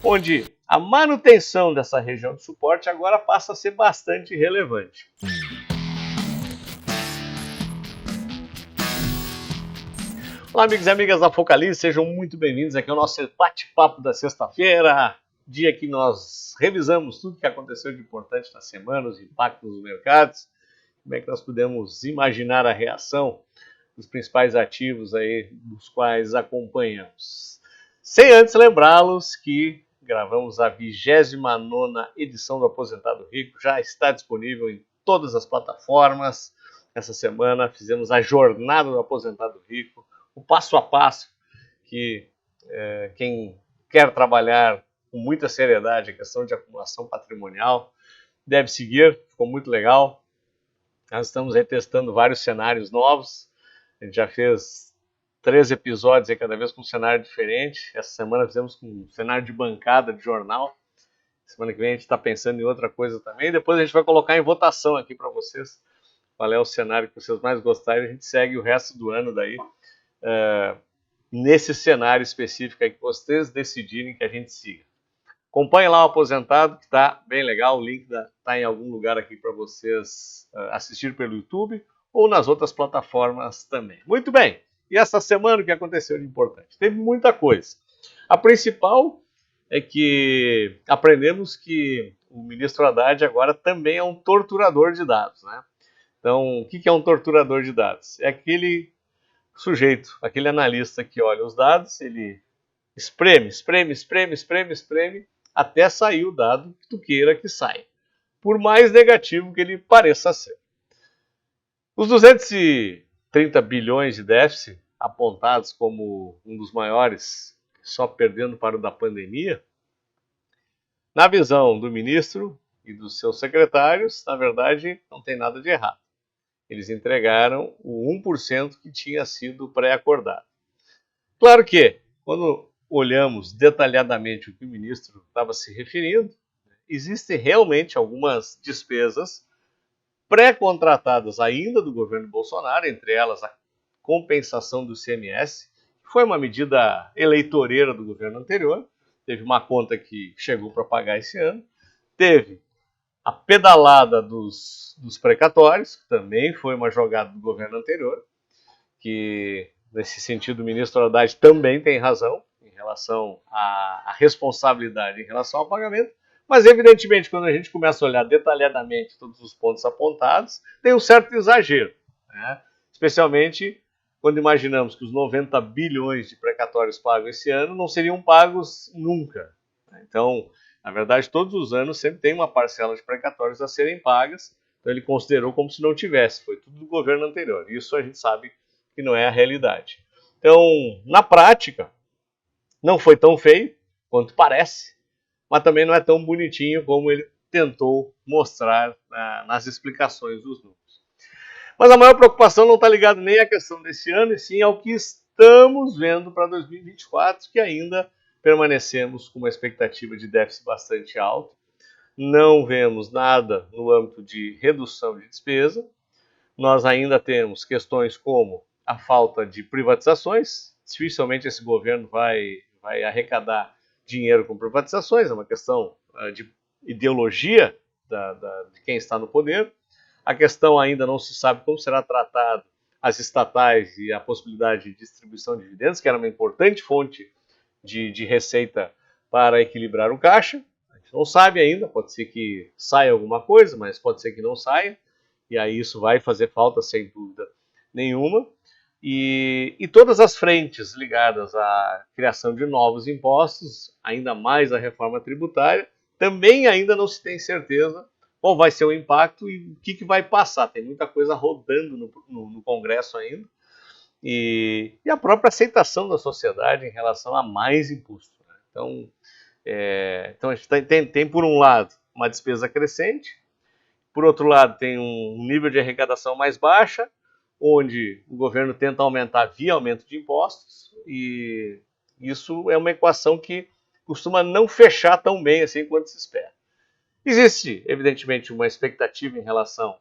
onde a manutenção dessa região de suporte agora passa a ser bastante relevante. Olá, amigos e amigas da Focalize, sejam muito bem-vindos aqui ao nosso bate-papo da sexta-feira, dia que nós revisamos tudo que aconteceu de importante na semana, os impactos nos mercados, como é que nós podemos imaginar a reação dos principais ativos aí dos quais acompanhamos. Sem antes lembrá-los que gravamos a 29ª edição do Aposentado Rico, já está disponível em todas as plataformas. Essa semana fizemos a jornada do Aposentado Rico, o passo a passo que quem quer trabalhar com muita seriedade a questão de acumulação patrimonial deve seguir, ficou muito legal. Nós estamos aí testando vários cenários novos, a gente já fez 3 episódios aí, cada vez com um cenário diferente. Essa semana fizemos com um cenário de bancada de jornal, semana que vem a gente está pensando em outra coisa também, depois a gente vai colocar em votação aqui para vocês qual é o cenário que vocês mais gostarem, a gente segue o resto do ano daí nesse cenário específico aí que vocês decidirem que a gente siga. Acompanhe lá o Aposentado, que está bem legal, o link está em algum lugar aqui para vocês assistir pelo YouTube ou nas outras plataformas também. Muito bem, e essa semana o que aconteceu de importante? Teve muita coisa. A principal é que aprendemos que o ministro Haddad agora também é um torturador de dados, né? Então, o que é um torturador de dados? É aquele sujeito, aquele analista que olha os dados, ele espreme, até sair o dado que tu queira que saia, por mais negativo que ele pareça ser. Os 230 bilhões de déficit apontados como um dos maiores, só perdendo para o da pandemia, na visão do ministro e dos seus secretários, na verdade, não tem nada de errado. Eles entregaram o 1% que tinha sido pré-acordado. Claro que, quando olhamos detalhadamente o que o ministro estava se referindo, existem realmente algumas despesas pré-contratadas ainda do governo Bolsonaro, entre elas a compensação do ICMS, que foi uma medida eleitoreira do governo anterior, teve uma conta que chegou para pagar esse ano, teve a pedalada dos precatórios, que também foi uma jogada do governo anterior, que nesse sentido o ministro Haddad também tem razão em relação à responsabilidade em relação ao pagamento, mas evidentemente quando a gente começa a olhar detalhadamente todos os pontos apontados, tem um certo exagero, né? Especialmente quando imaginamos que os 90 bilhões de precatórios pagos esse ano não seriam pagos nunca. Então, na verdade, todos os anos sempre tem uma parcela de precatórios a serem pagas, então ele considerou como se não tivesse, foi tudo do governo anterior. Isso a gente sabe que não é a realidade. Então, na prática, não foi tão feio quanto parece, mas também não é tão bonitinho como ele tentou mostrar nas explicações dos números. Mas a maior preocupação não está ligada nem à questão desse ano, e sim ao que estamos vendo para 2024, que ainda permanecemos com uma expectativa de déficit bastante alto. Não vemos nada no âmbito de redução de despesa. Nós ainda temos questões como a falta de privatizações. Dificilmente esse governo vai arrecadar dinheiro com privatizações, é uma questão de ideologia de quem está no poder. A questão ainda não se sabe como será tratado as estatais e a possibilidade de distribuição de dividendos, que era uma importante fonte de receita para equilibrar o caixa. A gente não sabe ainda, pode ser que saia alguma coisa, mas pode ser que não saia, e aí isso vai fazer falta sem dúvida nenhuma. E todas as frentes ligadas à criação de novos impostos, ainda mais a reforma tributária, também ainda não se tem certeza qual vai ser o impacto e o que vai passar. Tem muita coisa rodando no Congresso ainda. E a própria aceitação da sociedade em relação a mais imposto. Né? Então a gente tem, por um lado, uma despesa crescente, por outro lado, tem um nível de arrecadação mais baixa, onde o governo tenta aumentar via aumento de impostos, e isso é uma equação que costuma não fechar tão bem assim quanto se espera. Existe, evidentemente, uma expectativa em relação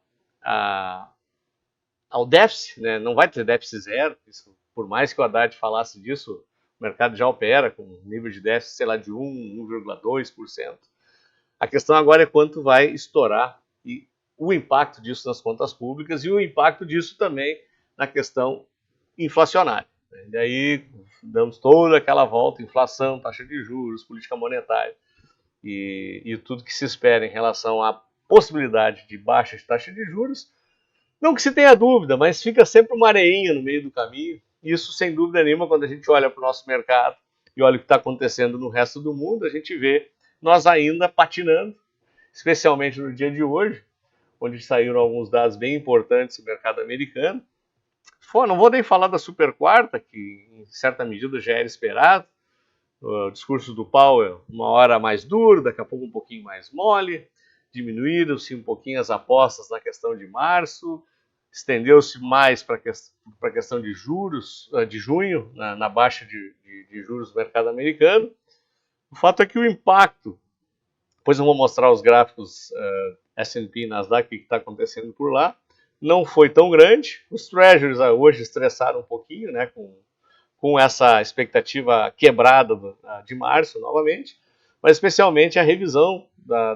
ao déficit, né? Não vai ter déficit zero, isso, por mais que o Haddad falasse disso, O mercado já opera com um nível de déficit, sei lá, de 1,2%. A questão agora é quanto vai estourar e o impacto disso nas contas públicas e o impacto disso também na questão inflacionária. E aí damos toda aquela volta, inflação, taxa de juros, política monetária e tudo que se espera em relação à possibilidade de baixa de taxa de juros. Não que se tenha dúvida, mas fica sempre uma areinha no meio do caminho. Isso, sem dúvida nenhuma, quando a gente olha para o nosso mercado e olha o que está acontecendo no resto do mundo, a gente vê nós ainda patinando, especialmente no dia de hoje, onde saíram alguns dados bem importantes do mercado americano. Não vou nem falar da super quarta, que em certa medida já era esperado. O discurso do Powell, uma hora mais duro, daqui a pouco um pouquinho mais mole. Diminuíram-se um pouquinho as apostas na questão de março, estendeu-se mais para a questão de juros, de junho, na baixa de juros do mercado americano. O fato é que o impacto, depois eu vou mostrar os gráficos S&P e Nasdaq, o que está acontecendo por lá, não foi tão grande. Os Treasuries hoje estressaram um pouquinho, né, com essa expectativa quebrada de março novamente, mas especialmente a revisão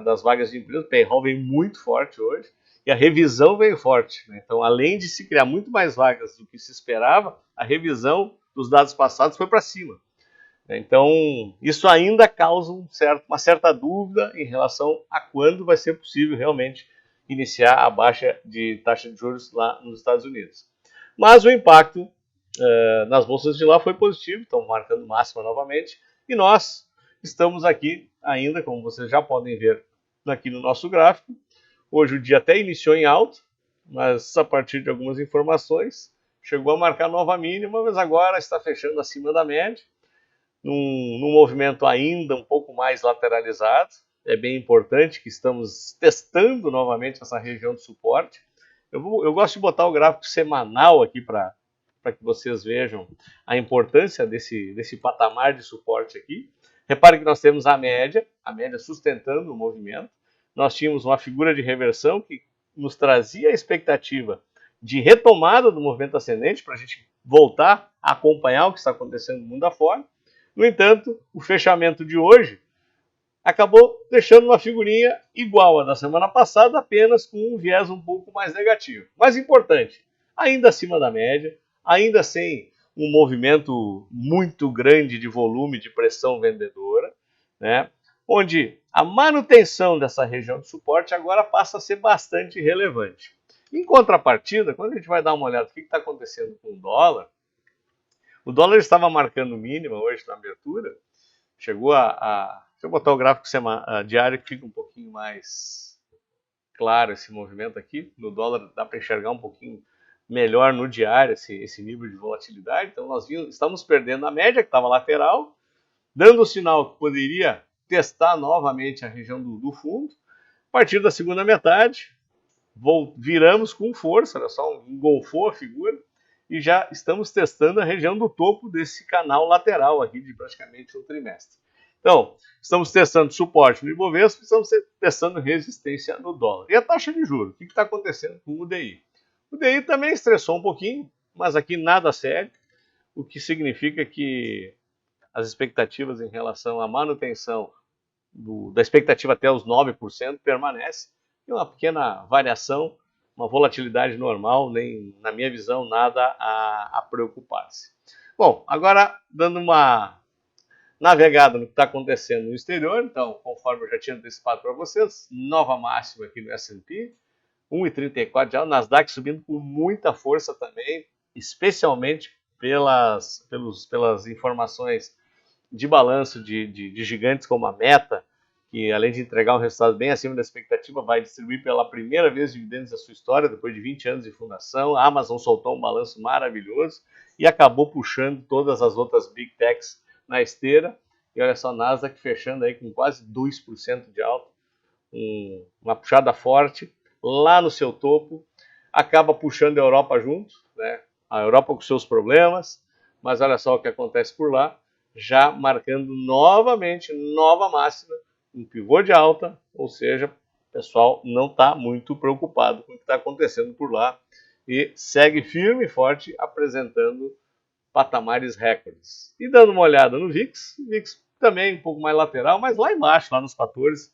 das vagas de emprego. O payroll vem muito forte hoje e a revisão veio forte. Né? Então, além de se criar muito mais vagas do que se esperava, a revisão dos dados passados foi para cima. Então, isso ainda causa uma certa dúvida em relação a quando vai ser possível realmente iniciar a baixa de taxa de juros lá nos Estados Unidos. Mas o impacto nas bolsas de lá foi positivo, estão marcando máxima novamente, e nós estamos aqui ainda, como vocês já podem ver aqui no nosso gráfico. Hoje o dia até iniciou em alta, mas a partir de algumas informações chegou a marcar nova mínima, mas agora está fechando acima da média, num movimento ainda um pouco mais lateralizado. É bem importante que estamos testando novamente essa região de suporte. Eu gosto de botar o gráfico semanal aqui para que vocês vejam a importância desse patamar de suporte aqui. Repare que nós temos a média sustentando o movimento. Nós tínhamos uma figura de reversão que nos trazia a expectativa de retomada do movimento ascendente para a gente voltar a acompanhar o que está acontecendo no mundo afora. No entanto, o fechamento de hoje acabou deixando uma figurinha igual à da semana passada, apenas com um viés um pouco mais negativo. Mais importante, ainda acima da média, ainda sem um movimento muito grande de volume de pressão vendedora, né? Onde a manutenção dessa região de suporte agora passa a ser bastante relevante. Em contrapartida, quando a gente vai dar uma olhada no que está acontecendo com o dólar estava marcando mínima hoje na abertura, chegou deixa eu botar o gráfico diário que fica um pouquinho mais claro esse movimento aqui. No dólar dá para enxergar um pouquinho melhor no diário esse nível de volatilidade. Então nós estamos perdendo a média que estava lateral, dando o sinal que poderia testar novamente a região do fundo. A partir da segunda metade, viramos com força, olha só, engolfou a figura e já estamos testando a região do topo desse canal lateral aqui de praticamente um trimestre. Então, estamos testando suporte no Ibovespa, estamos testando resistência no dólar. E a taxa de juros? O que está acontecendo com o DI? O DI também estressou um pouquinho, mas aqui nada sério, o que significa que as expectativas em relação à manutenção da expectativa até os 9% permanece. E uma pequena variação, uma volatilidade normal, nem, na minha visão, nada a preocupar-se. Bom, agora dando uma navegada no que está acontecendo no exterior, então, conforme eu já tinha antecipado para vocês, nova máxima aqui no S&P, 1,34 já, o Nasdaq subindo com muita força também, especialmente pelas informações de balanço de gigantes como a Meta, que além de entregar um resultado bem acima da expectativa, vai distribuir pela primeira vez dividendos da sua história, depois de 20 anos de fundação. A Amazon soltou um balanço maravilhoso e acabou puxando todas as outras Big Techs na esteira. E olha só, Nasdaq fechando aí com quase 2% de alta, uma puxada forte lá no seu topo, acaba puxando a Europa junto, né? A Europa com seus problemas, mas olha só o que acontece por lá, já marcando novamente nova máxima, um pivô de alta, ou seja, o pessoal não está muito preocupado com o que está acontecendo por lá e segue firme e forte apresentando patamares recordes. E dando uma olhada no VIX, o VIX também um pouco mais lateral, mas lá embaixo, lá nos 14,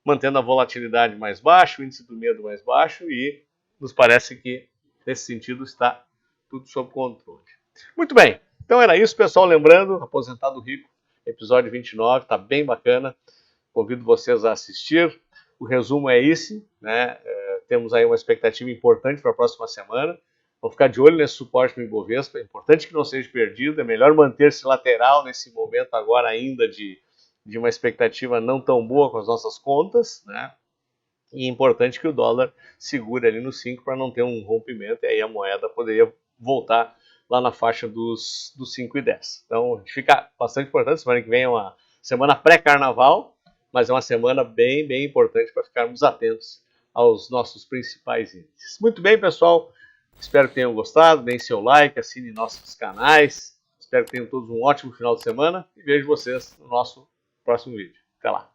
mantendo a volatilidade mais baixa, o índice do medo mais baixo, e nos parece que, nesse sentido, está tudo sob controle. Muito bem, então era isso, pessoal. Lembrando, Aposentado Rico, episódio 29, está bem bacana. Convido vocês a assistir. O resumo é esse, né? Temos aí uma expectativa importante para a próxima semana. Vamos ficar de olho nesse suporte no Ibovespa. É importante que não seja perdido. É melhor manter-se lateral nesse momento agora ainda de uma expectativa não tão boa com as nossas contas, né? E é importante que o dólar segure ali no 5 para não ter um rompimento, e aí a moeda poderia voltar lá na faixa dos 5,10. Então, fica bastante importante. Semana que vem é uma semana pré-carnaval, mas é uma semana bem, bem importante para ficarmos atentos aos nossos principais índices. Muito bem, pessoal. Espero que tenham gostado. Deem seu like, assinem nossos canais. Espero que tenham todos um ótimo final de semana e vejo vocês no nosso próximo vídeo. Até lá.